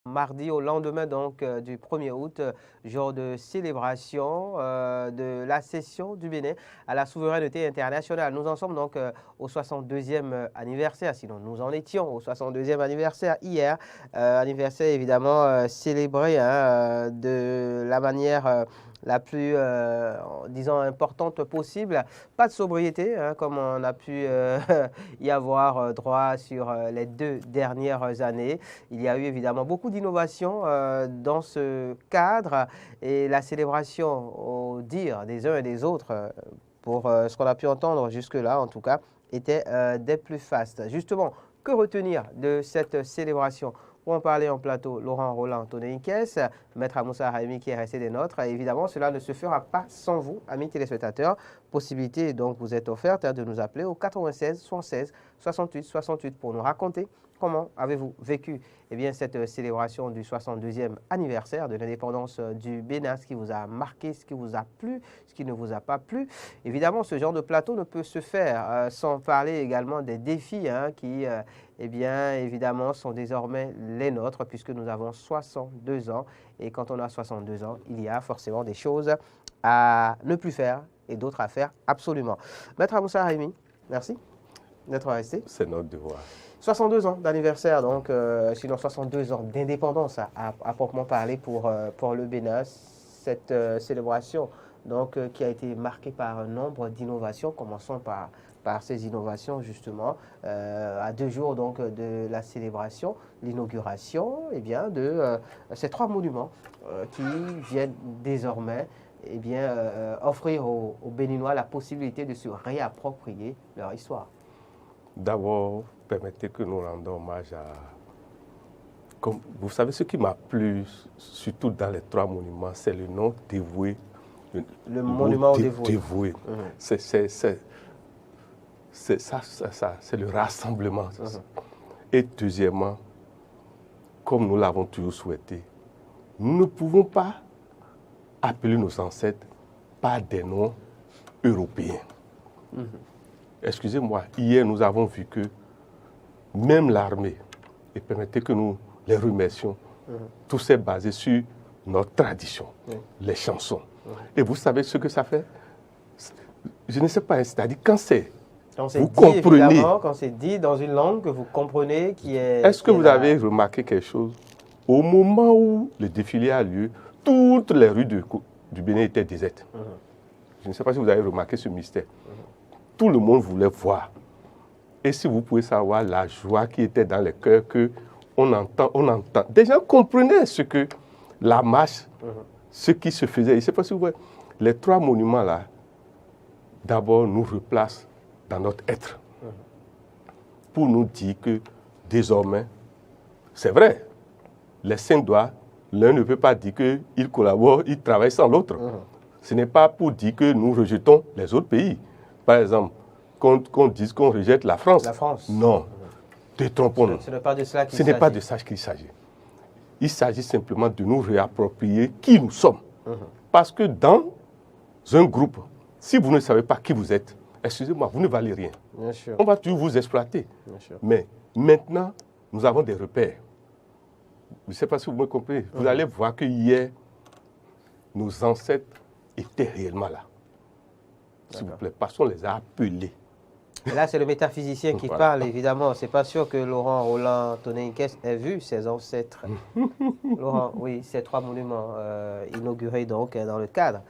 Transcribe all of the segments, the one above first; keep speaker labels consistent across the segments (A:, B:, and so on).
A: Mardi au lendemain donc du 1er août, jour de célébration de la cession du Bénin à la souveraineté internationale. Nous en sommes donc au 62e anniversaire, sinon nous en étions au 62e anniversaire hier. Anniversaire évidemment célébré hein, de la manière la plus, disons, importante possible. Pas de sobriété, hein, comme on a pu y avoir droit sur les 2 dernières années. Il y a eu évidemment beaucoup d'innovations dans ce cadre et la célébration, au dire des uns et des autres, pour ce qu'on a pu entendre jusque-là en tout cas, était des plus fastes. Justement, que retenir de cette célébration? Pour en parler en plateau, Laurent Roland Toneinkes, Maître Amoussa Haïmi qui est resté des nôtres. Et évidemment, cela ne se fera pas sans vous, amis téléspectateurs. Possibilité donc vous est offerte de nous appeler au 96 76 68 68 pour nous raconter comment avez-vous vécu cette célébration du 62e anniversaire de l'indépendance du Bénin, ce qui vous a marqué, ce qui vous a plu, ce qui ne vous a pas plu. Évidemment, ce genre de plateau ne peut se faire sans parler également des défis hein, qui, évidemment, sont désormais les nôtres puisque nous avons 62 ans. Et quand on a 62 ans, il y a forcément des choses à ne plus faire et d'autres à faire absolument. Maître Amoussa Haïmi, merci d'être resté.
B: C'est notre devoir.
A: 62 ans d'anniversaire, donc sinon 62 ans d'indépendance à proprement parler pour le Bénin. Cette célébration donc, qui a été marquée par un nombre d'innovations. Commençons par ces innovations justement, à 2 jours donc, de la célébration, l'inauguration de ces 3 monuments qui viennent désormais offrir aux Béninois la possibilité de se réapproprier leur histoire.
B: D'abord, permettez que nous rendons hommage à... Comme vous savez, ce qui m'a plu, surtout dans les 3 monuments, c'est le nom dévoué.
A: Le monument dévoué.
B: C'est le rassemblement. Et deuxièmement, comme nous l'avons toujours souhaité, nous ne pouvons pas appeler nos ancêtres par des noms européens. Excusez-moi, hier nous avons vu que même l'armée, et permettez que nous les remercions, tout s'est basé sur notre tradition, les chansons. Et vous savez ce que ça fait? Je ne sais pas, c'est-à-dire quand c'est...
A: Vous comprenez. Quand c'est dit dans une langue que vous comprenez qui est...
B: Est-ce que vous avez remarqué quelque chose? Au moment où le défilé a lieu, toutes les rues du Bénin étaient désertes. Je ne sais pas si vous avez remarqué ce mystère. Tout le monde voulait voir. Et si vous pouvez savoir la joie qui était dans les cœurs, on entend. Des gens comprenaient ce que la marche, ce qui se faisait. Je ne sais pas si vous voyez. Les 3 monuments là, d'abord nous replacent dans notre être. Pour nous dire que désormais, c'est vrai, les 5 doigts, l'un ne peut pas dire qu'il collabore, il travaille sans l'autre. Ce n'est pas pour dire que nous rejetons les autres pays. Par exemple, qu'on dise qu'on rejette la France.
A: La France.
B: Non, détrompons-nous.
A: Ce n'est pas de cela qu'il s'agit.
B: Ce n'est pas de ça qu'il s'agit. Il s'agit simplement de nous réapproprier qui nous sommes. Parce que dans un groupe, si vous ne savez pas qui vous êtes, excusez-moi, vous ne valez rien.
A: Bien sûr.
B: On va toujours vous exploiter.
A: Bien sûr.
B: Mais maintenant, nous avons des repères. Je ne sais pas si vous me comprenez. Vous allez voir que hier, nos ancêtres étaient réellement là. S'il vous plaît, parce qu'on les a appelés.
A: Et là, c'est le métaphysicien qui parle, évidemment. C'est pas sûr que Laurent Roland Toneinkes ait vu ses ancêtres. Laurent, oui, ces 3 monuments inaugurés donc dans le cadre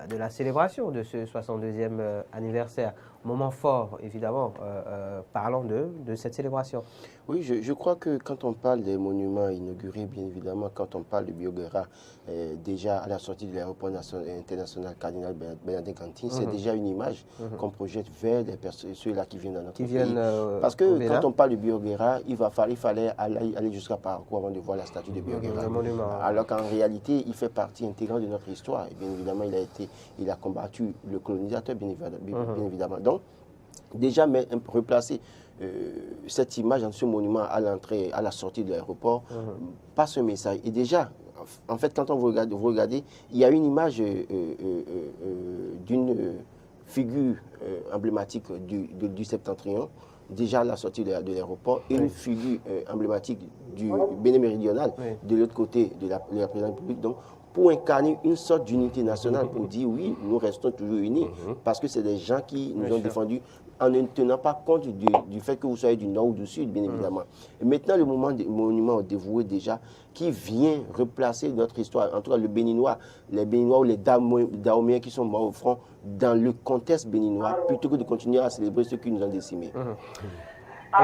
A: de la célébration de ce 62e anniversaire. Moment fort, évidemment, parlons de cette célébration.
C: Oui, je crois que quand on parle des monuments inaugurés, bien évidemment, quand on parle de Biogera, déjà à la sortie de l'aéroport international Cardinal Bernardin Cantine, c'est déjà une image qu'on projette vers ceux-là qui viennent dans notre pays. Parce que quand on parle de Biogera, il fallait aller jusqu'à Parakou avant de voir la statue de Biogera. Alors qu'en réalité, il fait partie intégrante de notre histoire. Et bien évidemment, il a combattu le colonisateur, bien évidemment. Donc, déjà, replacer cette image dans ce monument à l'entrée, à la sortie de l'aéroport, passe un message. Et déjà, en fait, quand vous regardez, il y a une image d'une figure emblématique du septentrion, déjà à la sortie de l'aéroport, une figure emblématique du Bénin méridional, de l'autre côté de la présidence de la République. Donc, pour incarner une sorte d'unité nationale, pour dire oui, nous restons toujours unis, parce que c'est des gens qui nous ont défendus en ne tenant pas compte du fait que vous soyez du nord ou du sud, bien évidemment. Et maintenant, le monument au dévoué déjà, qui vient replacer notre histoire, en tout cas le béninois, les béninois ou les dahoméens qui sont morts au front, dans le contexte béninois, plutôt que de continuer à célébrer ceux qui nous ont décimés.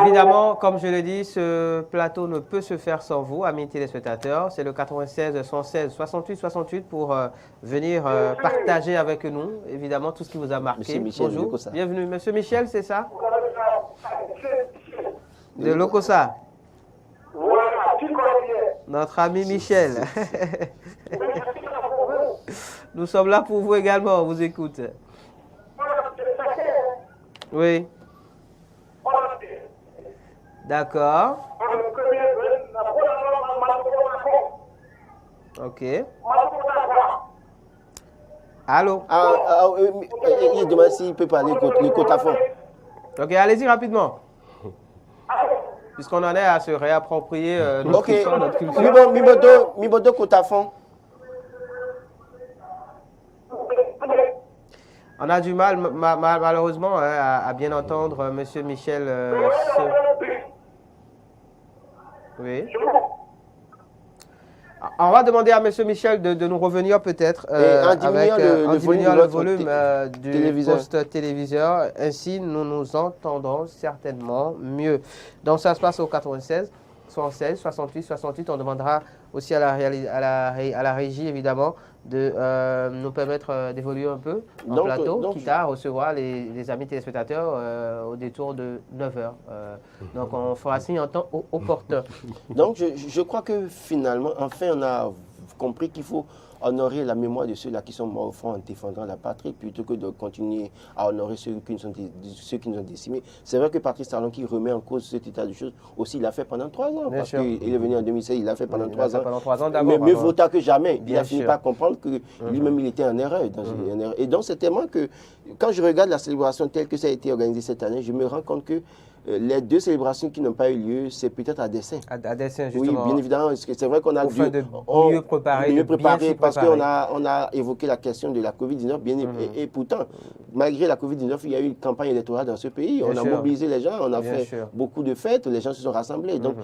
A: Évidemment, comme je l'ai dit, ce plateau ne peut se faire sans vous, amis téléspectateurs. C'est le 96 116 68 68 pour venir partager avec nous, évidemment, tout ce qui vous a marqué.
C: Monsieur Michel,
A: bonjour,
C: Lokossa.
A: bienvenue. Monsieur Michel, c'est ça? De Lokossa. Notre ami Michel. Nous sommes là pour vous également, on vous écoute. Oui. D'accord. Ok. Allô?
C: Il demande s'il peut parler le côte à fond.
A: Ok, allez-y rapidement. Puisqu'on en est à se réapproprier notre histoire, notre culture.
C: Mibodo côte à fond.
A: On a du mal, malheureusement, à bien entendre Monsieur Michel. Oui. On va demander à Monsieur Michel de nous revenir peut-être
C: en diminuant
A: le volume du poste téléviseur. Ainsi, nous nous entendrons certainement mieux. Donc, ça se passe au 96, 116, 68, 68. On demandera aussi à la régie, évidemment, de nous permettre d'évoluer un peu en plateau, quitte à recevoir les amis téléspectateurs au détour de 9h. Donc, on fera signe en temps opportun.
C: Donc, je crois que finalement, enfin, on a compris qu'il faut honorer la mémoire de ceux-là qui sont morts au front en défendant la patrie, plutôt que de continuer à honorer ceux qui nous ont décimés. C'est vrai que Patrice Talon, qui remet en cause cet état de choses, aussi, il l'a fait pendant 3 ans. Parce qu'il est venu en 2016, il l'a fait pendant 3 ans.
A: Pendant 3 ans
C: mais mieux vaut tard que jamais. Il a fini
A: sûr.
C: par comprendre que lui-même, il était en erreur. Et donc, c'est tellement que, quand je regarde la célébration telle que ça a été organisé cette année, je me rends compte que les 2 célébrations qui n'ont pas eu lieu, c'est peut-être à dessein.
A: À dessein, justement.
C: Oui, bien évidemment. C'est vrai qu'on a
A: mieux préparer.
C: Parce qu'on a évoqué la question de la Covid-19. Et pourtant, malgré la Covid-19, il y a eu une campagne électorale dans ce pays. On a mobilisé les gens, on a fait beaucoup de fêtes, les gens se sont rassemblés. Donc,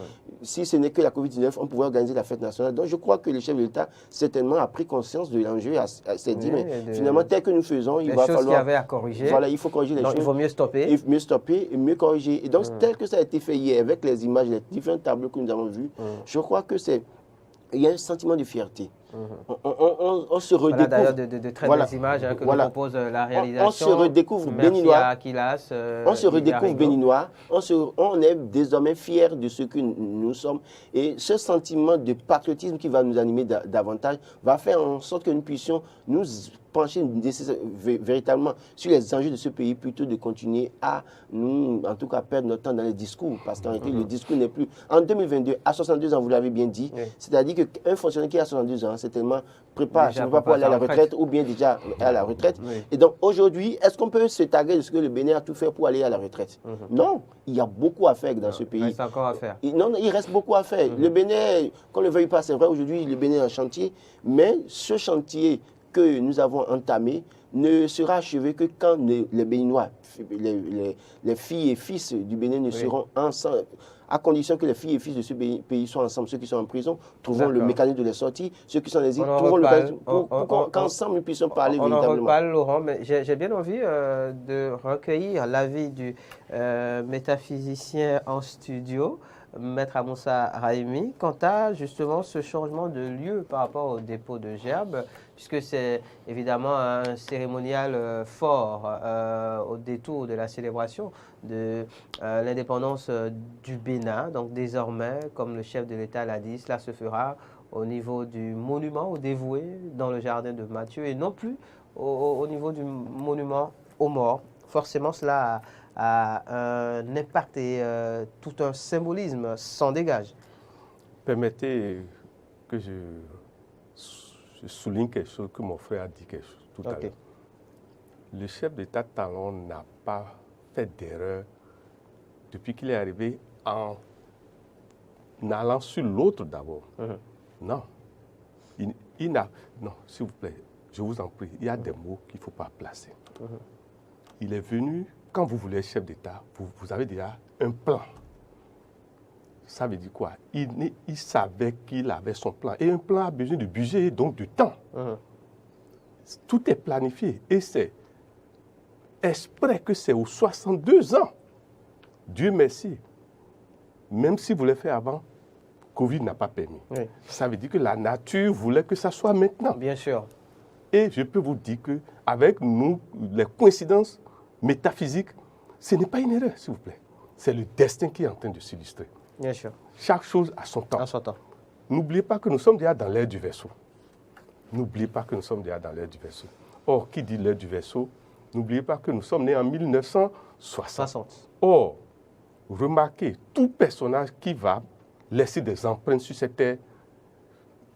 C: si ce n'est que la Covid-19, on pouvait organiser la fête nationale. Donc, je crois que le chef de l'État, certainement, a pris conscience de l'enjeu, s'est dit, mais finalement, tel que nous faisons, il va falloir...
A: qu'il y avait à corriger.
C: Voilà, il faut corriger les choses.
A: Il vaut mieux stopper.
C: Mieux stopper et mieux corriger. Et donc, tel que ça a été fait hier, avec les images, les différents tableaux que nous avons vus, je crois que il y a un sentiment de fierté. On se redécouvre.
A: Voilà d'ailleurs de très belles images que nous propose la réalisation.
C: On se redécouvre béninois.
A: On
C: se redécouvre béninois. On est désormais fiers de ce que nous sommes. Et ce sentiment de patriotisme qui va nous animer davantage va faire en sorte que nous puissions nous pencher véritablement sur les enjeux de ce pays, plutôt de continuer à nous, en tout cas, perdre notre temps dans les discours. Parce qu'en réalité, le discours n'est plus... En 2022, à 62 ans, vous l'avez bien dit, c'est-à-dire qu'un fonctionnaire qui a 62 ans, c'est tellement préparé pour aller à la retraite ou bien déjà à la retraite. Et donc, aujourd'hui, est-ce qu'on peut se taguer de ce que le Bénin a tout fait pour aller à la retraite? Non, il y a beaucoup à faire dans ce pays.
A: Il reste encore à faire.
C: Non, il reste beaucoup à faire. Le Bénin, qu'on ne le veuille pas, c'est vrai, aujourd'hui, le Bénin est en chantier, mais ce chantier que nous avons entamé ne sera achevé que quand les Béninois, les filles et fils du Bénin ne seront ensemble, à condition que les filles et fils de ce pays soient ensemble. Ceux qui sont en prison trouvons le mécanisme de les sortir, ceux qui sont en exil trouvons le mécanisme pour qu'ensemble nous puissions parler véritablement.
A: On en reparle, Laurent, mais j'ai bien envie de recueillir l'avis du métaphysicien en studio, Maître Amoussa Raimi, quant à justement ce changement de lieu par rapport au dépôt de gerbes, puisque c'est évidemment un cérémonial fort au détour de la célébration de l'indépendance du Bénin. Donc désormais, comme le chef de l'État l'a dit, cela se fera au niveau du monument au dévoué dans le jardin de Mathieu et non plus au niveau du monument aux morts. Forcément, cela a un impact et tout un symbolisme s'en dégage.
B: Permettez que je souligne quelque chose que mon frère a dit quelque chose tout à l'heure. Le chef d'État Talon n'a pas fait d'erreur depuis qu'il est arrivé en allant sur l'autre d'abord. Non. Non, s'il vous plaît, je vous en prie, il y a des mots qu'il ne faut pas placer. Il est venu, quand vous voulez être chef d'État, vous avez déjà un plan. Ça veut dire quoi? Il savait qu'il avait son plan. Et un plan a besoin de budget, donc de temps. Tout est planifié. Et c'est exprès que c'est aux 62 ans. Dieu merci. Même si vous voulez faire avant, Covid n'a pas permis.
A: Oui.
B: Ça veut dire que la nature voulait que ça soit maintenant.
A: Bien sûr.
B: Et je peux vous dire qu'avec nous, les coïncidences métaphysiques, ce n'est pas une erreur, s'il vous plaît. C'est le destin qui est en train de s'illustrer.
A: Bien sûr.
B: Chaque chose a son temps.
A: À son temps.
B: N'oubliez pas que nous sommes déjà dans l'ère du Verseau. N'oubliez pas que nous sommes déjà dans l'ère du Verseau. Or, qui dit l'ère du Verseau, n'oubliez pas que nous sommes nés en 1960. Or, remarquez, tout personnage qui va laisser des empreintes sur cette terre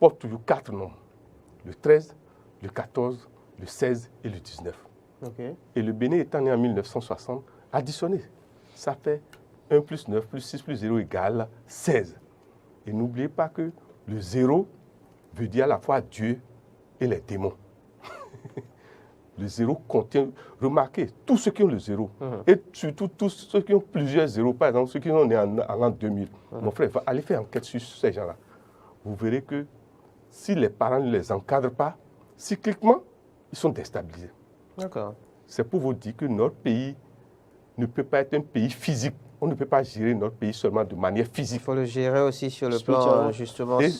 B: porte toujours 4 noms. Le 13, le 14, le 16 et le 19.
A: Okay.
B: Et le Bénin étant né en 1960, additionné, ça fait 1 plus 9 plus 6 plus 0 égale 16. Et n'oubliez pas que le 0 veut dire à la fois Dieu et les démons. Le 0 contient, remarquez, tous ceux qui ont le 0, et surtout tous ceux qui ont plusieurs 0, par exemple ceux qui sont nés en l'an 2000, mon frère, allez faire enquête sur ces gens-là. Vous verrez que si les parents ne les encadrent pas, cycliquement, ils sont déstabilisés.
A: D'accord.
B: C'est pour vous dire que notre pays ne peut pas être un pays physique. On ne peut pas gérer notre pays seulement de manière physique.
A: Il faut le gérer aussi sur le plan, justement,
B: et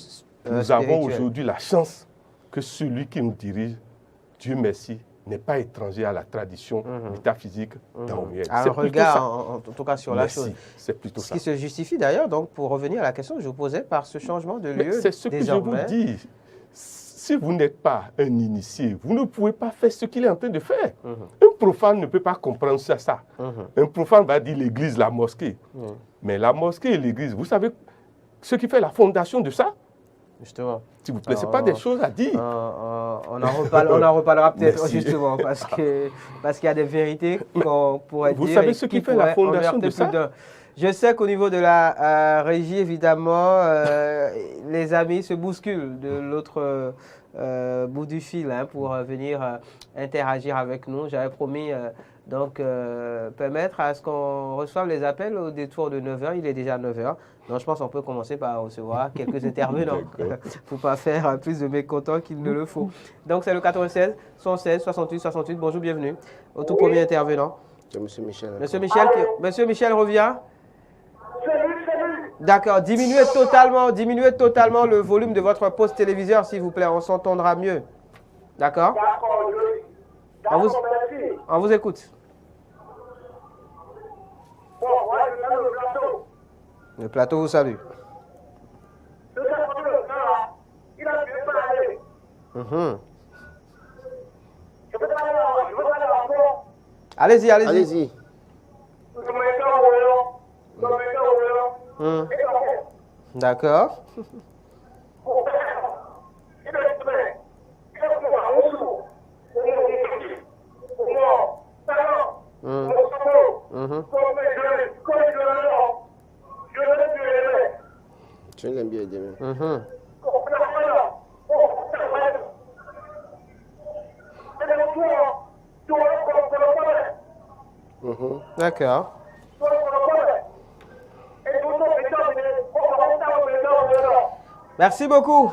B: nous avons
A: spirituel.
B: aujourd'hui la chance que celui qui nous dirige, Dieu merci, n'est pas étranger à la tradition métaphysique d'Aomiel.
A: Un regard, en tout cas, sur la chose.
B: C'est plutôt
A: Ce
B: ça.
A: qui se justifie d'ailleurs, donc, pour revenir à la question que je vous posais, par ce changement de lieu.
B: C'est ce que je vous dis. Si vous n'êtes pas un initié, vous ne pouvez pas faire ce qu'il est en train de faire. Un profane ne peut pas comprendre ça. Un profane va dire l'église, la mosquée. Mais la mosquée et l'église, vous savez ce qui fait la fondation de ça?
A: Justement.
B: S'il vous plaît, ce n'est pas des choses à dire.
A: On en reparlera peut-être justement, parce qu'il y a des vérités qu'on pourrait dire.
B: Vous savez ce qui fait la fondation de ça?
A: Je sais qu'au niveau de la régie, évidemment, les amis se bousculent de l'autre bout du fil pour venir interagir avec nous. J'avais promis donc permettre à ce qu'on reçoive les appels au détour de 9h. Il est déjà 9h. Donc je pense qu'on peut commencer par recevoir quelques intervenants pour ne pas faire plus de mécontents qu'il ne le faut. Donc c'est le 96 116 68 68. Bonjour, bienvenue au tout premier intervenant.
C: C'est Monsieur Michel.
A: Monsieur Michel revient. D'accord, diminuez totalement le volume de votre poste téléviseur, s'il vous plaît, on s'entendra mieux. D'accord? On vous écoute. Le plateau vous salue. Allez-y, allez-y.
C: Allez-y.
A: D'accord.
C: Je l'aime bien aider.
A: D'accord. Merci beaucoup.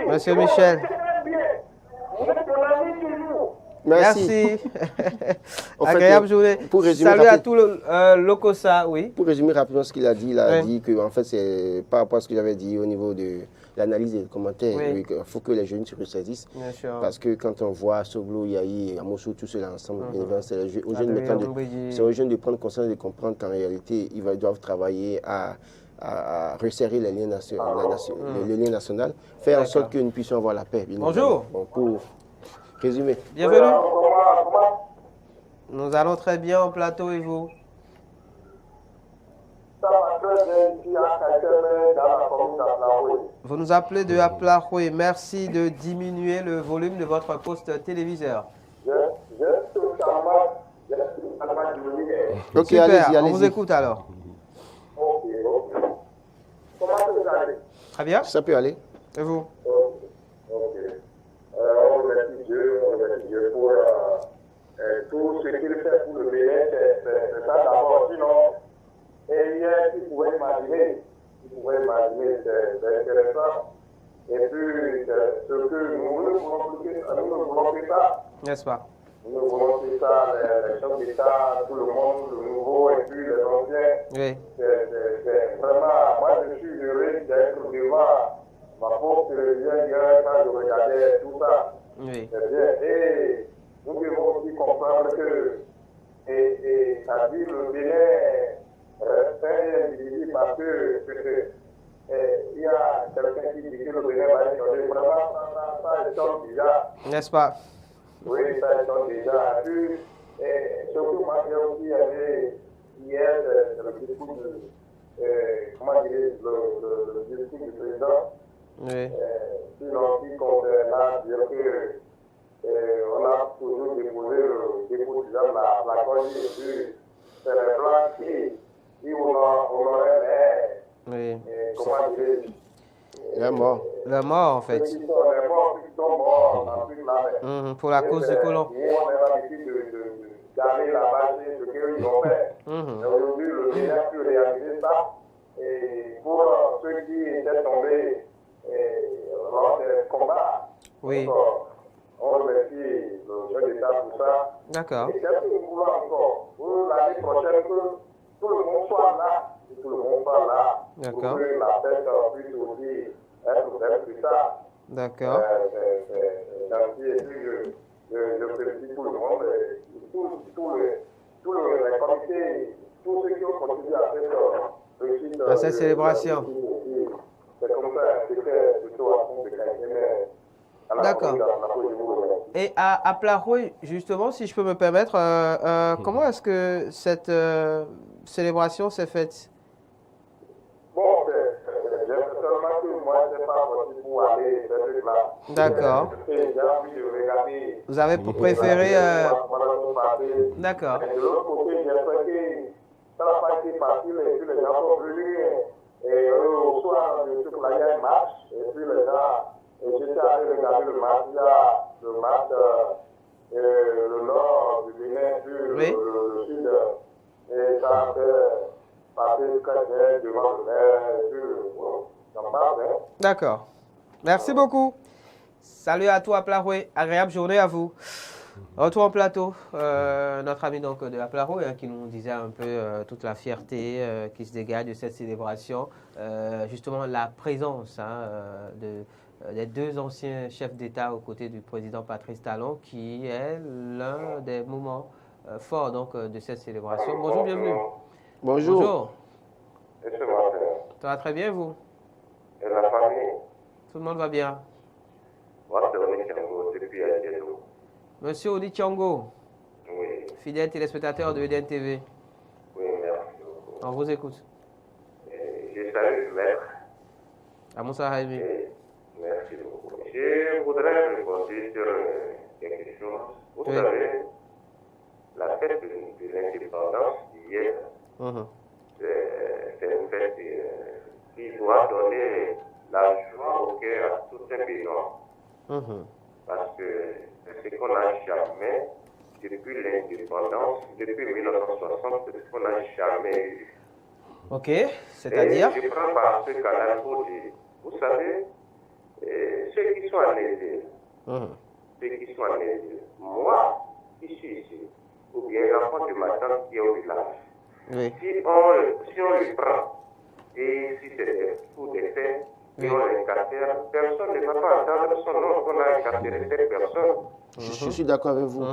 A: Monsieur Michel. Merci. Agréable journée. Salut à tout le Lokosa, oui.
C: Pour résumer rapidement ce qu'il a dit, il a dit que en fait, c'est par rapport à ce que j'avais dit au niveau de l'analyse et des commentaires, il faut que les jeunes se ressaisissent. Parce que quand on voit Soglo, Yahi, Amosso, tout cela ensemble, c'est aux jeunes de prendre conscience et de comprendre qu'en réalité, ils doivent travailler à resserrer les liens nationaux, faire en sorte que nous puissions avoir la paix.
A: Bonjour.
C: Bon, pour résumer.
A: Bienvenue. Nous allons très bien en plateau et vous? Vous nous appelez de Aplaroué. Merci de diminuer le volume de votre poste téléviseur.
C: Ok,
A: Super,
C: allez-y,
A: on vous
C: allez-y.
A: écoute alors.
D: Ok. Comment vous allez?
A: Très bien.
C: Ça peut aller.
A: Et vous?
D: Ok. On remercie Dieu pour tout ce qu'il fait pour le Bénin. C'est ça d'abord. Sinon, hier, il pouvait imaginer, c'est intéressant. Et puis, ce que nous ne voulons que ça.
A: N'est-ce pas?
D: Nous ne voulons que ça, les chefs d'État, tout le monde, le nouveau et puis les anciens.
A: Oui.
D: C'est vraiment, moi je suis heureux d'être devant ma propre télévision hier quand je regardais tout ça.
A: Oui.
D: C'est bien. Et nous devons aussi comprendre que, ça dit le Bénin reste un individu parce que il y a quelqu'un qui dit que le Bénin va échanger. Vraiment, ça étonne déjà.
A: N'est-ce pas?
D: Oui, ça étonne déjà. Puis, surtout, moi j'ai aussi allé hier, le discours comment dire, le discours du président.
A: Oui.
D: Sinon, qui concerne dire que on a toujours déposé le dépôt de la cause et c'est les blancs qui on aurait,
A: Oui.
D: comment dire,
C: Il est mort.
A: La mort, en fait.
D: ceux qui sont les morts, ceux qui sont morts en Afrique là.
A: Pour la cause du colon.
D: Et on a l'habitude d'aller là-bas, c'est ce qu'ils ont fait. Et aujourd'hui, le Bénin a pu réaliser ça. Et pour ceux qui étaient tombés lors des combats,
A: Oui.
D: donc, on remercie le chef d'État pour ça.
A: D'accord.
D: Et qu'est-ce que nous voulons encore? Pour l'année prochaine, que tout le monde soit là. Que tout le monde soit là.
A: D'accord.
D: Pour que la fête puisse aussi être faite plus tard.
A: D'accord.
D: C'est gentil. Et puis, je félicite tout le monde, tous les comités, tous ceux qui ont contribué à cette réussite.
A: À cette célébration.
D: C'est comme ça, c'était plutôt à fond de qualité, mais à la
A: D'accord. Et à Plaroué, justement, si je peux me permettre, comment est-ce que cette célébration s'est faite?
D: Bon, j'ai seulement que moi, je n'ai pas possible pour aller faire ce truc-là.
A: D'accord.
D: J'ai envie de regarder.
A: Vous avez préféré... D'accord.
D: Et de l'autre côté, j'ai fait que ça n'a pas été facile et puis les gens sont venus et au soir de ce qu'il y a un match et puis les gens, j'étais allé regarder le match, il y a le match, le nord du Bénin, puis
A: Oui.
D: le sud, et ça a fait passer très bien devant le maire, et puis bon, j'en parle, hein.
A: D'accord. Merci beaucoup. Salut à toi, Plaroué. Agréable journée à vous. Retour en plateau. Notre ami donc, de Plaroué qui nous disait un peu toute la fierté qui se dégage de cette célébration. Justement, la présence des deux anciens chefs d'État aux côtés du président Patrice Talon, qui est l'un des moments forts donc, de cette célébration. Bonjour, bienvenue.
C: Bonjour.
A: Bonjour.
D: Et ce matin,
A: Ça va très bien, vous?
D: et la famille,
A: Tout le monde va bien?
D: moi c'est Oni Tiango, depuis Adiedo.
A: Monsieur Odi Tiango,
D: Oui,
A: fidèle téléspectateur de EDN TV,
D: oui, merci beaucoup.
A: on vous écoute.
D: Je salue le maître.
A: À Moussa Haïmi.
D: Merci beaucoup. Je voudrais répondre sur quelque chose. Vous
A: Oui.
D: savez, la fête de l'indépendance d'hier, c'est une fête qui doit donner la joie au cœur à tout un Bénin. Parce que c'est ce qu'on n'a jamais, depuis l'indépendance, depuis 1960, c'est ce qu'on n'a jamais eu.
A: Ok, c'est-à-dire?
D: Et je prends par ce canal pour dire, vous savez, ceux qui sont en exil, moi, qui suis ici, ou bien l'enfant de ma tante qui est au village,
A: Oui.
D: si on le prend, et si c'est des coups d'effet, et on l'incarcère, personne ne va pas entendre son nom qu'on a incarcéré cette personne.
C: Je suis d'accord avec vous.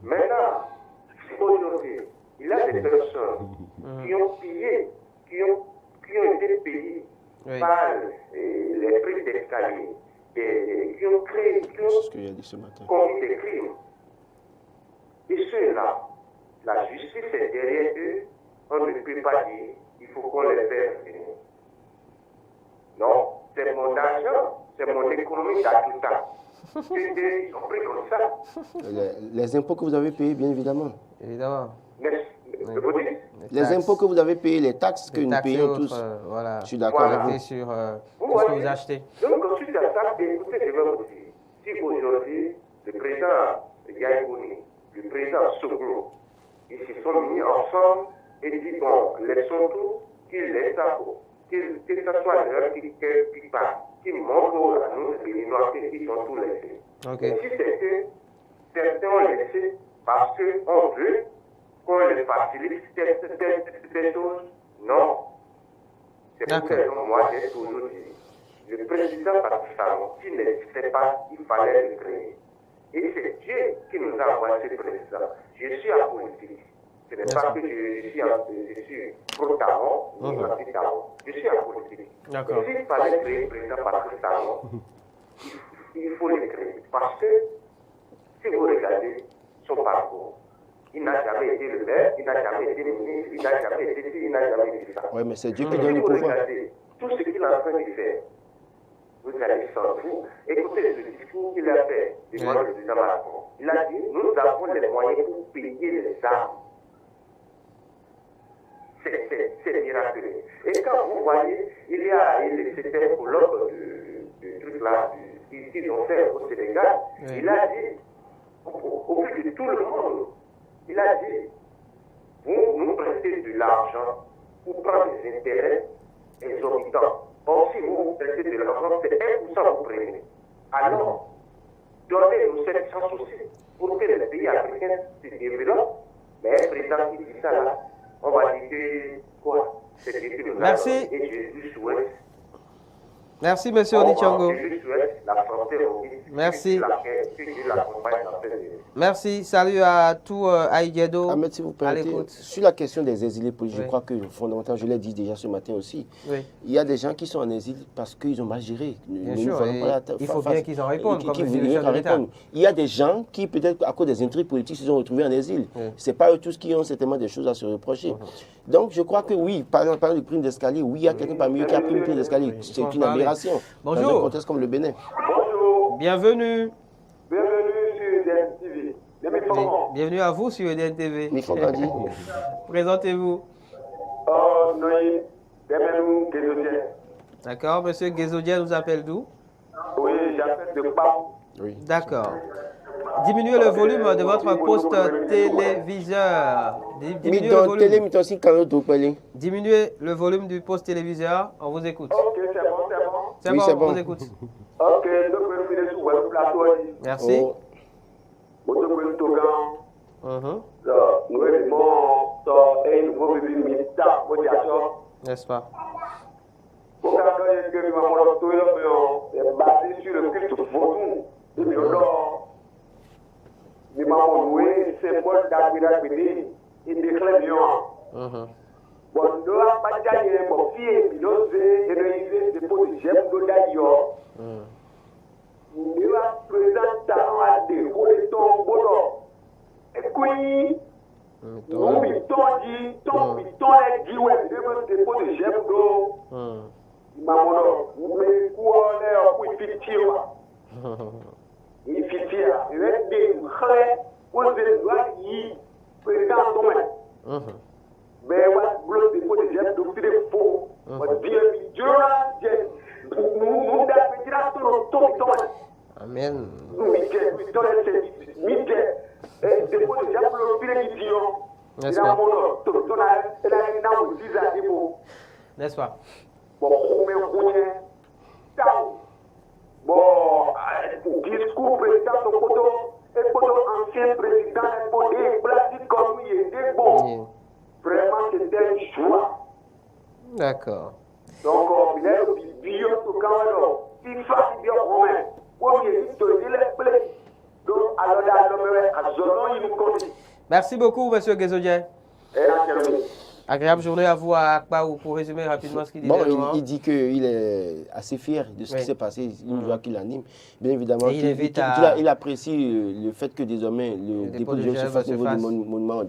D: Maintenant, aujourd'hui, il y a des personnes qui ont pillé, qui ont été payées par les prix d'escalier, qui ont créé, qui
C: C'est ce qu'il a dit ce matin.
D: ont commis des crimes. Et ceux-là, la justice est derrière eux, on ne peut pas dire, il faut qu'on les fasse venir. Non, c'est mon argent, c'est mon économie tout temps. Ils ont pris comme ça.
C: Les impôts que vous avez payés, bien évidemment.
A: Évidemment.
D: Mais Je vous dis.
C: Les impôts que vous avez payés, les taxes que nous payons tous.
A: Voilà.
C: Je suis d'accord avec vous.
A: Sur
D: Vous
A: tout ce que
D: voyez,
A: vous achetez.
D: donc, suite à ça, écoutez, je vais vous dire, si aujourd'hui, le président Yaïbouni, le président Soglo, ils se sont mis ensemble et dit, bon, laissons tout, qu'ils laissent ça, que ce soit l'heure qui passe, qui montrent à nous, les Béninois, qu'ils ont tout laissé.
A: Ok.
D: Si c'est que certains ont laissé parce qu'on veut qu'on les facilite ces choses, non. C'est pour ça que moi, j'ai toujours dit, le président Pakistan, s'il n'existait pas, il fallait le créer. Et c'est Dieu qui nous a envoyé ce président. Je suis en politique. Ce n'est pas que je suis pro-Talon ou anti-Talon. Je suis en politique. S'il fallait créer le président Pakistan, il faut le créer. Parce que, si vous regardez son parcours, il n'a jamais été le maire, il n'a jamais été ministre, il n'a jamais été ci, il n'a jamais été ça.
C: Oui, mais c'est Dieu qui donne le pouvoir.
D: Regardez tout ce qu'il est en train de faire. Vous allez s'en foutre. Écoutez le discours qu'il a fait devant le président Macron. Il a dit, nous avons les moyens pour payer les armes. C'est miraculeux. Et quand vous voyez, c'était un colloque de trucs là, qu'ils ont fait au Sénégal, il a dit, au vu de tout le monde, il a dit, vous nous prêtez de l'argent pour prendre des intérêts exorbitants. Or, si vous prêtez de l'argent, c'est 1% vous prenez. Alors, donnez-nous cette chance aussi pour que les pays africains se développent. Mais un président qui dit ça là, on va dire que quoi? C'est Dieu qui nous a.
A: Merci.
D: Et je lui souhaite.
A: Merci, monsieur Onitshango.
D: Je lui souhaite la santé au pays.
A: Merci.
D: Que Dieu l'accompagne dans cette vie.
A: Merci. Salut à tout Aïdjedo.
C: Ahmed, si vous
A: À
C: permettez,
A: l'écoute.
C: sur la question des exilés politiques,
A: Oui.
C: je crois que fondamentalement, je l'ai dit déjà ce matin aussi,
A: Oui.
C: il y a des gens qui sont en exil parce qu'ils ont mal géré.
A: Bien sûr, et il faut bien qu'ils en répondent, comme le dit le chef de l'État.
C: Il y a des gens qui, peut-être à cause des intrigues politiques, se sont retrouvés en exil.
A: Oui.
C: Ce n'est pas eux tous qui ont certainement des choses à se reprocher. Donc, je crois que oui, par exemple, le prime d'escalier, oui, il y a quelqu'un parmi eux qui a pris le prime d'escalier. C'est
A: faut en
C: une
A: parler.
C: aberration.
A: Bonjour.
C: Dans un contexte comme le Bénin.
D: Bonjour.
A: Bienvenue.
D: Bienvenue sur DNTV.
A: Bienvenue à vous sur EDN TV.
C: Mais il faut grandir.
A: Présentez-vous.
D: Noï, Bemenou, Gézodien.
A: D'accord, monsieur Gézodien nous appelle d'où?
D: Oui, j'appelle de Pau.
C: Oui.
A: D'accord. Diminuez le volume de votre poste téléviseur. Diminuez le volume. Diminuez le volume du poste téléviseur. On vous écoute.
D: Ok, c'est bon, c'est bon.
A: C'est
C: Oui,
A: bon,
C: c'est
A: on
C: bon.
A: vous écoute.
D: Ok, donc je vais sur le plateau.
A: Merci.
C: Oh.
D: Nous sommes tous
A: Mhm.
D: nous avons un nouveau bébé militant,
A: N'est-ce pas?
D: Au cas où il y a basé sur le culte vaudou. Et puis, nous avons loué le symbole d'Aguila Béni. Il déclare bien.
A: Mhm.
D: Bon, nous avons pas dit que mon fils, nous avons réalisé des pots de gemmes d'ailleurs. Nous avons présenté à des roules tombes. Et puis, nous pitons dit, ton piton est dit, ouais, des pots de gemmes d'eau. Mamono, mais quoi, on est petit. Il fit dire, il est des frères, on se doit y président Thomas. Mais on bloque des pots de gemmes d'eau, c'est faux. On dit, Dieu, nous avons dit, ton piton.
A: Amen. N'est-ce pas? N'est-ce pas?
D: Bon, discours président de Koto, et Koto ancien président et plastique comme il était bon. Vraiment, c'était un choix.
A: D'accord.
D: Donc, il est le bio tout quand même. Il faut bien romain.
A: Merci beaucoup, monsieur Gézodien. Agréable journée à vous à Akpaou. Pour résumer rapidement ce qu'il dit.
C: Bon, il dit qu'il est assez fier de ce qui s'est passé, une joie qui l'anime. Bien évidemment, il apprécie le fait que désormais le dépôt de Gèvres se fasse au niveau du monument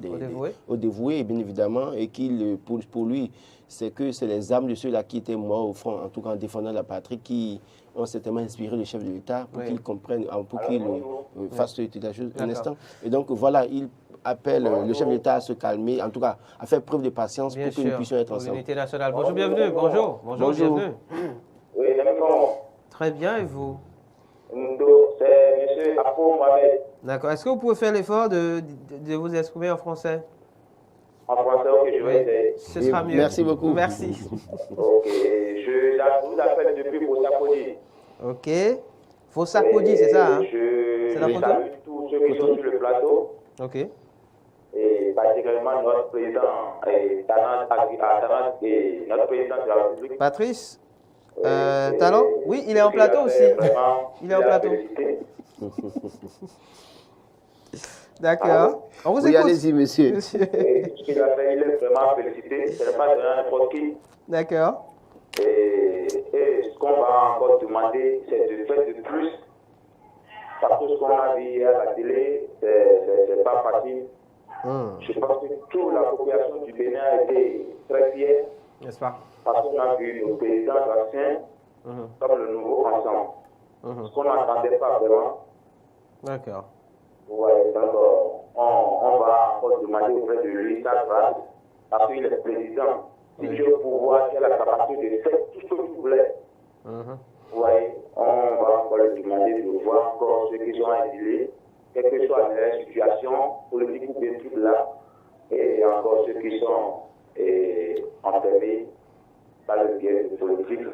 C: au dévoué, bien évidemment, et qu'il, pour lui, c'est que c'est les âmes de ceux-là qui étaient morts au front, en tout cas en défendant la patrie, qui ont certainement inspiré le chef de l'État pour qu'il comprenne, pour qu'il fasse la chose un instant. Et donc voilà, appelle le chef de l'État à se calmer, en tout cas à faire preuve de patience
A: Bien
C: pour que
A: sûr,
C: nous puissions être
A: pour
C: ensemble.
A: l'unité nationale. Bonjour, bienvenue. Bonjour, bonjour,
C: Bonjour.
A: bienvenue.
D: Oui, d'accord.
A: Très bien, et vous?
D: C'est M. Apo Mohamed.
A: D'accord. Est-ce que vous pouvez faire l'effort de vous exprimer en français?
D: En français, ok, je vais essayer.
A: Ce sera mieux.
C: Merci beaucoup.
A: Merci.
D: Ok, je vous appelle depuis Bosakodi.
A: Ok. Faut s'accoder, c'est ça, hein? C'est la
D: Je
A: photo?
D: salue tous ceux qui sont sur le plateau.
A: Ok.
D: Et particulièrement notre président, Tanas, et notre président de la République.
A: Patrice Talon? Oui, il est en plateau aussi. Il est en plateau. D'accord. On vous
C: Oui,
A: écoute.
C: allez-y, monsieur.
A: Monsieur.
D: Ce qu'il a fait, il est vraiment félicité. Ce n'est pas n'importe qui.
A: D'accord.
D: Et ce qu'on va encore demander, c'est de faire de plus. Parce que ce qu'on a vu hier à la télé, c'est pas facile. Je pense que toute la population du Bénin a été très fière.
A: N'est-ce pas?
D: Parce qu'on a vu nos présidents anciens comme le nouveau ensemble. Ce qu'on n'entendait pas vraiment.
A: D'accord.
D: Ouais, donc on va encore demander auprès de lui sa grâce. Parce qu'il est président. Si Dieu au pouvoir, il a la capacité de faire tout ce qu'il voulait. Ouais, on va encore lui demander de voir encore ceux qui sont exilés, quelle que soit leur situation politique ou bien tout là, et encore ceux qui sont enfermés par le biais de politique.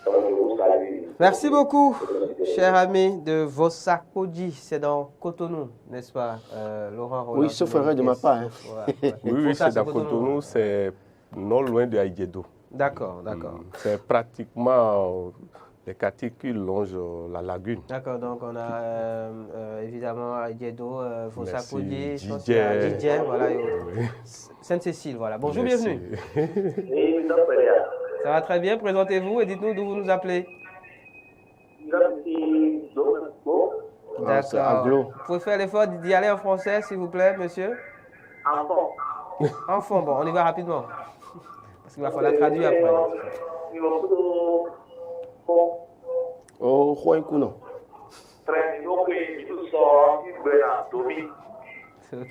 D: Donc je vous salue.
A: Merci beaucoup, cher ami de Vosakodi. C'est dans Cotonou, n'est-ce pas, Laurent Roland?
C: Oui, sauf erreur de ma part. Hein.
B: Oui, c'est dans Cotonou, c'est non loin de Aïdjedo.
A: D'accord, d'accord.
B: C'est pratiquement les quartiers qui longent la lagune.
A: D'accord, donc on a évidemment Aïdjedo, Vosakodi,
B: Didier,
A: voilà, Sainte-Cécile, voilà. Bonjour,
B: merci.
A: bienvenue.
D: Et donc,
A: Ça va très bien, présentez-vous et dites-nous d'où vous nous appelez. D'accord. Vous pouvez faire l'effort d'y aller en français, s'il vous plaît, monsieur? Enfant, bon, on y va rapidement. Parce qu'il va falloir traduire après.
C: Oh, Juan
A: Ok.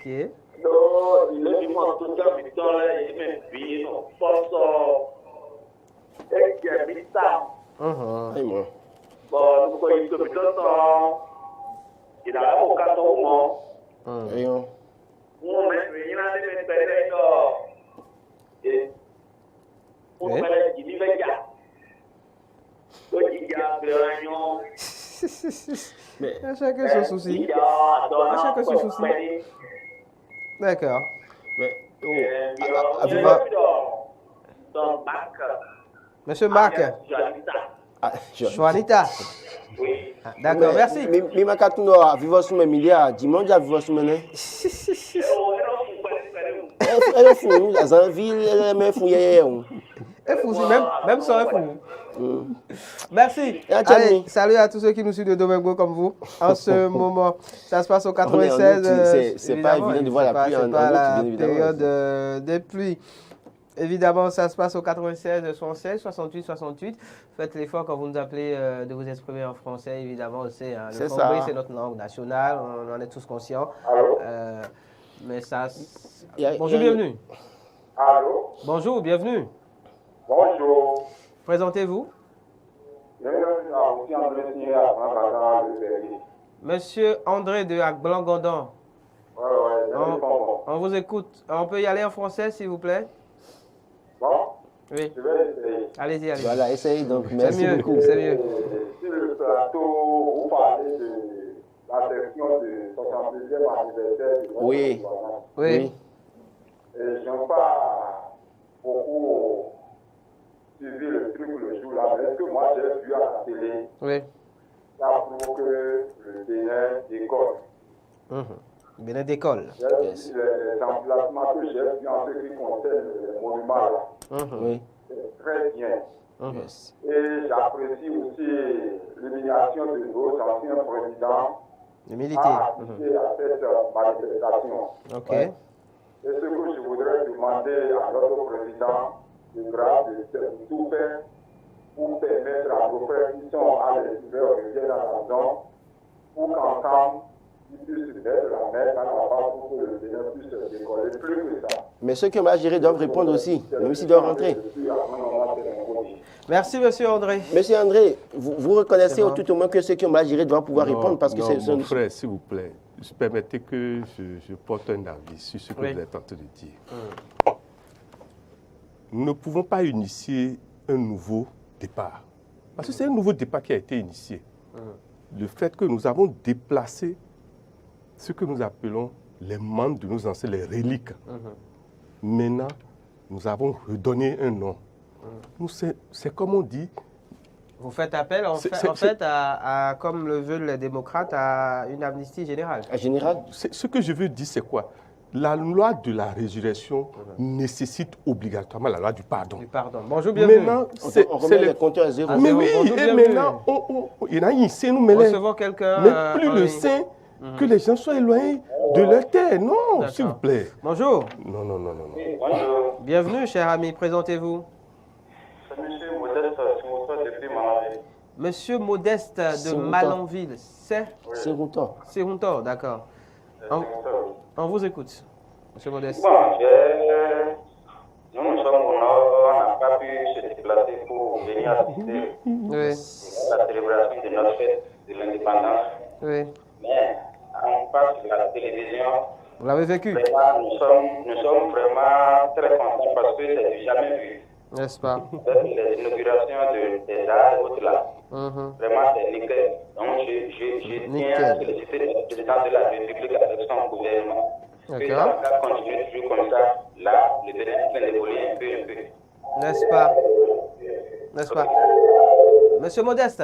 A: À chacun son souci. À chacun son souci. D'accord. Monsieur Marc. Juanita.
D: Oui.
A: D'accord, merci.
C: Mais ma carte à vivre sur mes milliards, dimanche à vivre sur mes elle est fou, dans la ville, elle est fou.
A: Elle est fou, même sans un fou. Merci. Allez, salut à tous ceux qui nous suivent de Domingo comme vous. En ce moment, ça se passe au 96.
C: C'est pas évident de voir la pluie en août, bien évidemment.
A: Période des pluies. Évidemment, ça se passe au 96, 76, 68, 68. Faites l'effort quand vous nous appelez de vous exprimer en français, évidemment. C'est le français, c'est notre langue nationale, on en est tous conscients. Mais ça... Bonjour, bienvenue.
D: Allô?
A: Bonjour, bienvenue.
D: Bonjour.
A: Présentez-vous. Monsieur André de Blanc-Gondon. On vous écoute. On peut y aller en français, s'il vous plaît?
D: Bon?
A: Oui.
D: Je vais essayer.
A: Allez-y, allez-y.
C: Voilà, essayez donc. Merci beaucoup.
A: C'est mieux.
D: Sur le plateau, vous parlez de la session du 62e anniversaire du
C: Oui.
A: Oui.
D: Et je n'ai pas beaucoup suivi le truc le jour-là, mais ce que moi j'ai vu à la télé,
A: Oui.
D: ça prouve que le Bénin décolle.
A: Bénin décolle.
D: Les emplacements que j'ai vus en ce qui concerne les monuments là,
C: Oui.
D: c'est très bien.
C: Yes.
D: Et j'apprécie aussi l'élimination de nos anciens présidents
A: Les militaires.
D: à assister à cette manifestation.
A: Ok.
D: Et ce que je voudrais demander à notre président de grâce de tout faire pour permettre à nos frères qui sont à l'extérieur de reviennent à la maison pour qu'ensemble puisse d'être la mer quand on parle pour que le Bénin puisse décoller plus que ça.
C: Mais ceux qui ont mal géré doivent répondre aussi, même s'ils doivent rentrer.
A: Merci, monsieur André.
C: Monsieur André, vous reconnaissez
A: bon.
C: tout au moins que ceux qui ont mal géré doivent pouvoir répondre parce que
B: non,
C: c'est...
B: mon frère, s'il vous plaît, permettez que je porte un avis sur ce que
A: Oui.
B: vous êtes en train de dire. Nous ne pouvons pas initier un nouveau départ. Parce que c'est un nouveau départ qui a été initié. Le fait que nous avons déplacé ce que nous appelons les membres de nos ancêtres, les reliques. Maintenant, nous avons redonné un nom. Nous, c'est comme on dit,
A: Vous faites appel, en fait, à, comme le veulent les démocrates, à une amnistie générale.
C: En général,
B: ce que je veux dire, c'est quoi? La loi de la résurrection nécessite obligatoirement la loi du pardon.
A: Du pardon. Bonjour, bienvenue.
B: Maintenant,
C: on remet les compteurs à zéro.
A: Ah,
B: mais
A: zéro.
B: oui,
A: Bonjour,
B: et
A: bienvenue.
B: maintenant, il y en a ici, nous, mais
A: Recevons quelqu'un.
B: plus
A: en
B: le
A: ligne.
B: saint, que les gens soient éloignés de leur terre. Non,
A: D'accord.
B: s'il vous plaît.
A: Bonjour.
B: Non.
D: Bonjour,
A: Bienvenue, cher ami. Présentez-vous.
D: c'est M. Modeste Simoto depuis Malanville.
A: Monsieur Modeste de
C: Siroutan.
A: Malanville. C'est
C: Siroutan.
A: Siroutan, d'accord. On vous écoute, monsieur Modeste.
E: Bon, nous sommes au nord, on n'a pas pu se déplacer pour venir assister
A: Oui,
E: à la célébration de notre fête de l'indépendance.
A: oui.
E: Mais on passe sur la télévision.
A: Vous l'avez vécu,
E: Vraiment, nous sommes vraiment très contents parce que c'est du jamais vu.
A: n'est-ce pas?
E: Avec les inaugurations des arts et autres là.
A: Mhm.
E: Vraiment, c'est nickel. Donc, je tiens à féliciter le président de la République avec son gouvernement. Que
A: D'accord.
E: ça continue toujours comme ça. Là, le Bénin est en train d'évoluer un peu.
A: N'est-ce pas? N'est-ce pas? Monsieur Modeste,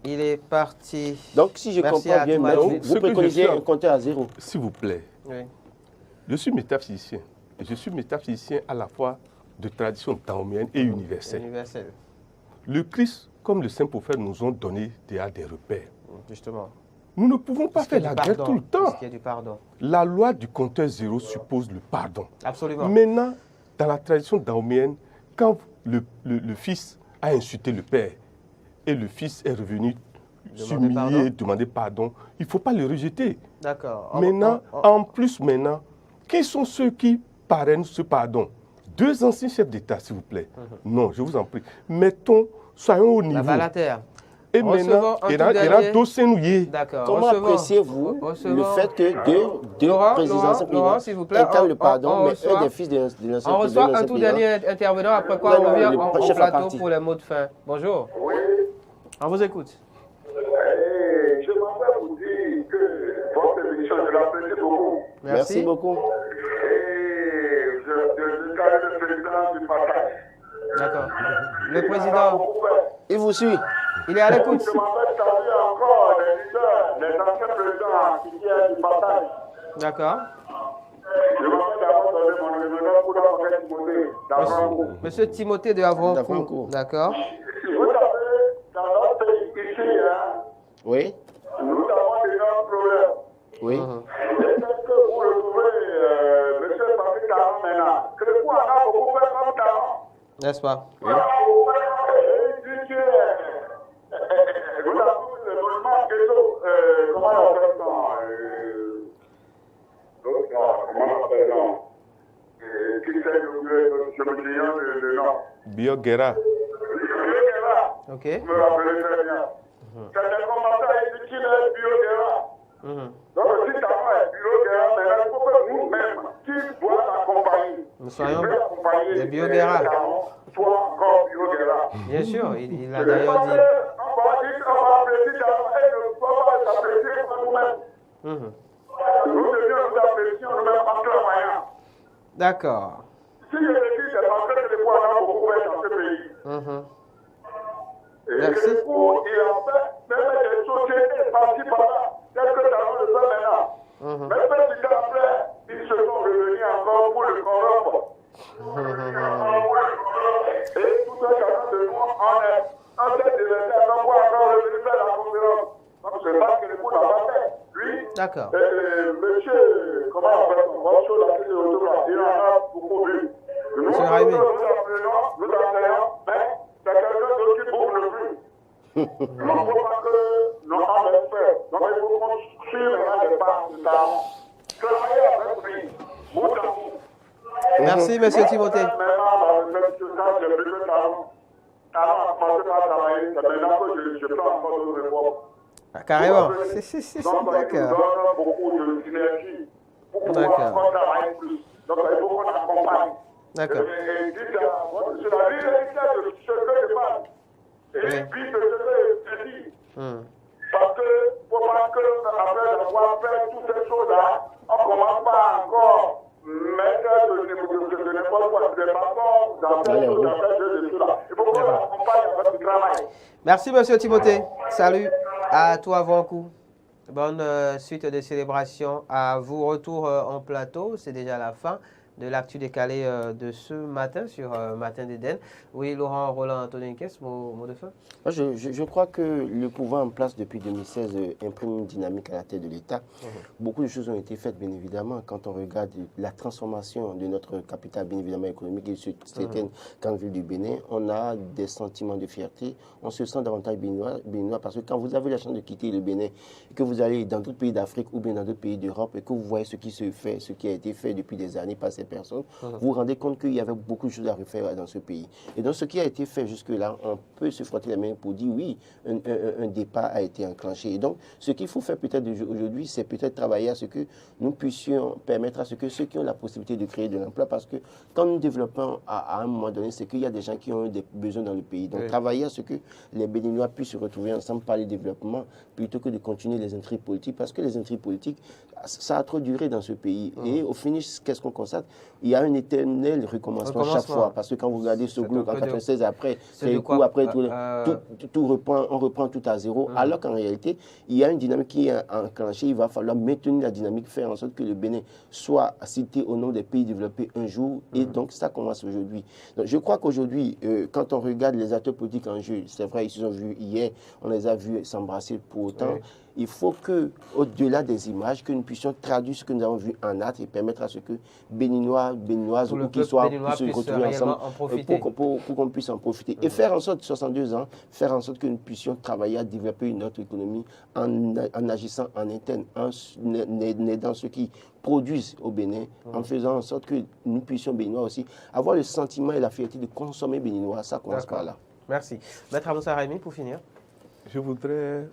A: il est parti.
C: Donc, si je
A: Merci
C: comprends
A: à
C: bien,
A: tout
C: maître,
A: le monde.
B: Ce
C: vous
B: que
C: préconisez
B: je suis-
C: un compteur à zéro.
B: S'il vous plaît,
A: Oui.
B: je suis métaphysicien. Et je suis métaphysicien à la fois de tradition daomienne et universelle.
A: Universel,
B: Le Christ, comme le Saint-Prophète, nous ont donné déjà des repères.
A: justement.
B: Nous ne pouvons pas
A: Puisqu'il y
B: faire
A: a
B: la
A: du
B: guerre
A: pardon,
B: tout le temps.
A: puisqu'il y a du pardon.
B: La loi du compteur zéro suppose le pardon.
A: Absolument.
B: Maintenant, dans la tradition daomienne, quand le fils a insulté le père et le fils est revenu s'humilier, demander pardon, il ne faut pas le rejeter.
A: D'accord.
B: Maintenant, en plus, qui sont ceux qui parrainent ce pardon? 2 anciens chefs d'État, s'il vous plaît. Non, je vous en prie. Soyons au
A: La
B: niveau.
A: balle à terre.
B: Et
A: Recevons
B: maintenant,
A: un
B: il y
A: tout
B: a
A: dernier.
B: dossier nouillé.
A: D'accord.
C: Comment
A: Recevons-
C: appréciez-vous le
A: recevons-
C: fait que deux
A: Laurent,
C: présidents
A: Laurent, s'il vous plaît,
C: incarnent
A: on-
C: le pardon,
A: on
C: mais
A: reçoit-
C: un des fils de l'ancien
A: On reçoit
C: président,
A: un tout dernier intervenant, après quoi on
C: Ouais,
A: revient
C: le
A: en
C: chef à
A: plateau
C: partie.
A: pour les mots de fin. Bonjour.
D: Oui,
A: On vous écoute.
D: et je m'appelle vous dire que votre émission, je l'apprécie beaucoup.
C: Merci beaucoup.
D: Et je salue le président du partage.
A: D'accord. Le président,
C: Il vous suit.
A: il est à l'écoute.
D: Je m'appelle saluer encore les leaders, les anciens présidents qui viennent du partage.
A: D'accord.
D: Je m'appelle d'abord donner mon numéro pour la requête Timothée d'Avrancourt.
A: Monsieur Timothée de Havrancourt.
C: D'Havrancourt.
A: D'accord.
D: Vous savez, dans notre pays ici, hein,
C: Oui.
D: nous avons déjà un problème.
C: Oui.
D: Est-ce que vous retrouvez M. Patrick Taron maintenant? Que vous en avez beaucoup fait comme Taron.
A: N'est-ce pas?
D: Et il dit que vous avez le monument que comment on appelle ça? Comment on appelle ça? Qui s'est je me souviens le nom.
B: Bioguera.
A: Ok.
D: Vous me rappelez très bien. C'est un commentaire, il dit qu'il est Bioguera. Donc, si Taron est Bioguera, maintenant, il faut que nous-mêmes, qui doit l'accompagner,
A: Nous soyons
D: accompagner
A: des Bioguera.
D: Taron, soit encore Bioguera.
A: Bien sûr, il a d'ailleurs dit.
D: On va apprécier Taron et ne pas s'apprécier par nous-mêmes. Nous devions nous apprécier nous-mêmes en travaillant.
A: D'accord.
D: Si je le dis, c'est parce que les poids ont beaucoup fait dans ce pays. Et
A: Merci.
D: du coup, il a fait même des sociétés par-ci par-là, telles que Taron le fait maintenant. Mais petit temps après, ils se sont revenus encore pour le corrompre. Et tout un chacun de nous, on s'est déversé à quoi encore revenir faire la conférence. Donc c'est pas que le coup n'a pas fait. Lui,
A: D'accord.
D: monsieur, comment on appelle ça, Rocho, la crise de l'autographe, il en a beaucoup vu. Nous,
A: Monsieur Raimé.
D: nous apprenons, nous enseignons, mais c'est quelqu'un d'autre qui bouge le plus. Il ne faut pas que nous, en faire. Donc il faut construire maintenant des bases de talent. Travailler avec lui, bout à bout.
A: Merci, monsieur Timothée.
D: Maintenant, quand j'ai pris le talent a commencé par travailler, c'est maintenant que je prends encore d'autres réformes.
A: Ah, carrément.
D: Donc, il nous
A: D'accord.
D: donne beaucoup de synergie pour pouvoir encore travailler plus. Donc, il faut qu'on accompagne.
A: D'accord.
D: Et c'est la réalité de ce que je parle. Et puis de ce que je dis. Parce que, faut pas qu'après avoir fait toutes ces choses-là, on commence pas encore mettre de n'importe quoi, des bâtons dans ces choses-là. Il faut qu'on accompagne avec du travail.
A: Merci, monsieur Timothée. Salut à toi, Vankou. Bonne suite de célébration. À vous, retour en plateau. C'est déjà la fin de l'actu décalé de ce matin sur Matin d'Éden. Oui, Laurent Roland Antonin Kess, mot de fin.
C: Je crois que le pouvoir en place depuis 2016 imprime une dynamique à la tête de l'État. Beaucoup de choses ont été faites, bien évidemment. Quand on regarde la transformation de notre capitale, bien évidemment, économique et certaines grandes villes du Bénin, on a des sentiments de fierté. On se sent davantage béninois parce que quand vous avez la chance de quitter le Bénin et que vous allez dans d'autres pays d'Afrique ou bien dans d'autres pays d'Europe et que vous voyez ce qui se fait, ce qui a été fait depuis des années par ces personnes, vous vous rendez compte qu'il y avait beaucoup de choses à refaire dans ce pays. Et donc, ce qui a été fait jusque-là, on peut se frotter les mains pour dire oui, un départ a été enclenché. Et donc, ce qu'il faut faire peut-être aujourd'hui, c'est peut-être travailler à ce que nous puissions permettre à ce que ceux qui ont la possibilité de créer de l'emploi, parce que quand nous développons à un moment donné, c'est qu'il y a des gens qui ont des besoins dans le pays. Donc, travailler à ce que les Béninois puissent se retrouver ensemble, parler de développement, plutôt que de continuer les intrigues politiques, parce que les intrigues politiques, ça a trop duré dans ce pays. Et au finish, qu'est-ce qu'on constate? Il y a un éternel recommencement chaque fois. Parce que quand vous regardez ce groupe en 96, après, c'est le coup, après, tout reprend, on reprend tout à zéro. Alors qu'en réalité, il y a une dynamique qui est enclenchée. Il va falloir maintenir la dynamique, faire en sorte que le Bénin soit cité au nom des pays développés un jour. Et donc, ça commence aujourd'hui. Donc, je crois qu'aujourd'hui, quand on regarde les acteurs politiques en jeu, c'est vrai, ils se sont vus hier, on les a vus s'embrasser pour autant. Il faut que, au-delà des images, que nous puissions traduire ce que nous avons vu en actes et permettre à ce que Béninois, Béninoises ou qui soient puissent se retrouver ensemble pour qu'on puisse en profiter. Et faire en sorte, 62 ans, faire en sorte que nous puissions travailler à développer une autre économie en agissant en interne, en aidant ceux qui produisent au Bénin, en faisant en sorte que nous puissions, Béninois aussi, avoir le sentiment et la fierté de consommer béninois. Ça commence par là.
A: Merci. Maître Amoussa Raimi, pour finir.
B: Je voudrais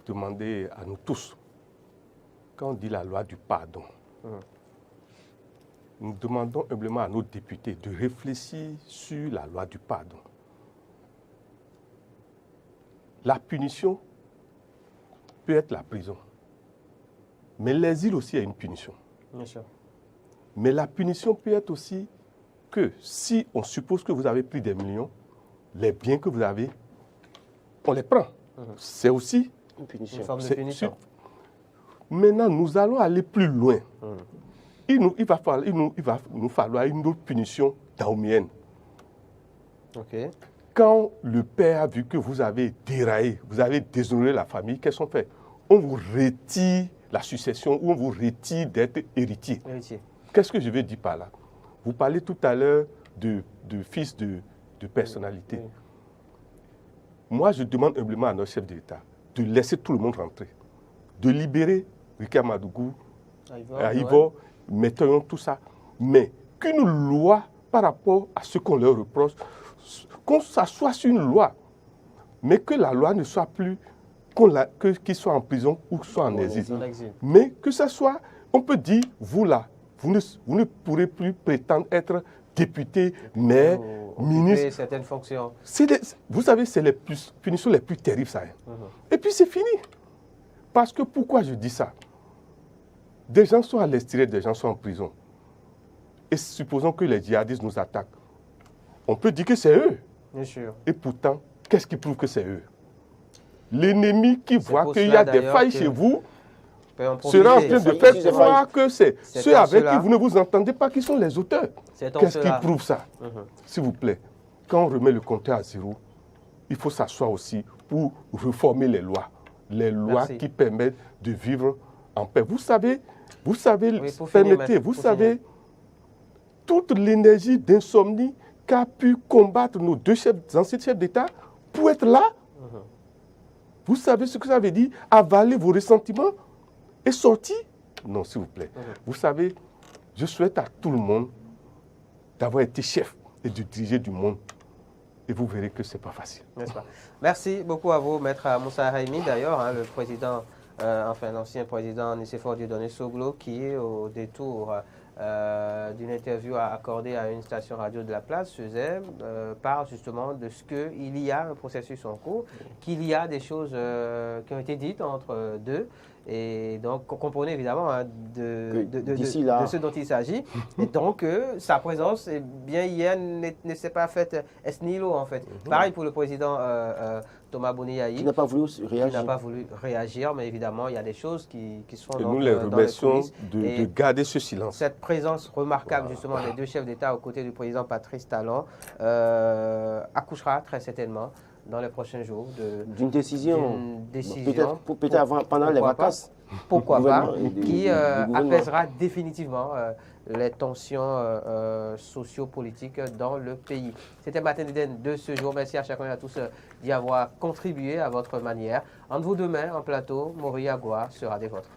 B: demander à nous tous, quand on dit la loi du pardon, nous demandons humblement à nos députés de réfléchir sur la loi du pardon. La punition peut être la prison, mais l'exil aussi est une punition.
A: Bien sûr.
B: Mais la punition peut être aussi que si on suppose que vous avez pris des millions, les biens que vous avez, on les prend. C'est aussi
A: une forme de punition.
B: Maintenant, nous allons aller plus loin. Il va nous falloir une autre punition daomienne. Quand le père a vu que vous avez déraillé, vous avez déshonoré la famille, qu'est-ce qu'on fait? On vous retire la succession ou on vous retire d'être héritier. Qu'est-ce que je veux dire par là? Vous parlez tout à l'heure de fils de personnalité. Moi, je demande humblement à notre chef de l'État de laisser tout le monde rentrer, de libérer Ricard Madougou, Ivor, Météon, tout ça, mais qu'une loi par rapport à ce qu'on leur reproche, qu'on s'assoie sur une loi, mais que la loi ne soit plus qu'ils soient en prison ou qu'ils soient en exil. Mais que ce soit, on peut dire, vous là, vous ne pourrez plus prétendre être député, maire, ministre.
A: Certaines fonctions.
B: Vous savez, c'est les punitions les plus terribles, ça. Et puis c'est fini. Parce que pourquoi je dis ça? Des gens sont à l'extérieur, des gens sont en prison. Et supposons que les djihadistes nous attaquent. On peut dire que c'est eux.
A: Bien sûr.
B: Et pourtant, qu'est-ce qui prouve que c'est eux? L'ennemi qui voit qu'il y a des failles chez vous sera en train de faire croire que c'est ceux avec qui vous ne vous entendez pas qui sont les auteurs. Qu'est-ce qui prouve ça? S'il vous plaît, quand on remet le compteur à zéro, il faut s'asseoir aussi pour reformer les lois qui permettent de vivre en paix. Vous savez, savez, toute l'énergie d'insomnie qu'a pu combattre nos anciens chefs d'État pour être là. Vous savez ce que ça veut dire? Avaler vos ressentiments et sortir? Non, s'il vous plaît. Vous savez, je souhaite à tout le monde d'avoir été chef et de diriger du monde. Et vous verrez que ce n'est pas facile.
A: N'est-ce pas? Merci beaucoup à vous, Maître Moussa Haïmi, d'ailleurs, hein, le président, l'ancien président Nicéphore Dieudonné Soglo, qui est au détour d'une interview accordée à une station radio de la place, parle justement de ce qu'il y a un processus en cours, qu'il y a des choses qui ont été dites entre deux. Et donc, comprenez évidemment hein, de ce dont il s'agit. Et donc, sa présence, eh bien, hier, ne s'est pas faite est nihilo, en fait. Pareil pour le président Thomas Boniaï.
C: Qui n'a pas voulu réagir.
A: Qui n'a pas voulu réagir, mais évidemment, il y a des choses qui sont
B: et
A: donc,
B: nous les remercions de garder ce silence.
A: Cette présence remarquable, justement, des deux chefs d'État aux côtés du président Patrice Talon accouchera très certainement dans les prochains jours
C: d'une décision, peut-être avant, pendant les vacances.
A: Pourquoi pas, qui apaisera définitivement les tensions sociopolitiques dans le pays. C'était Matin d'Éden de ce jour. Merci à chacun et à tous d'y avoir contribué à votre manière. Entre vous demain en plateau, Maury Agua sera des vôtres.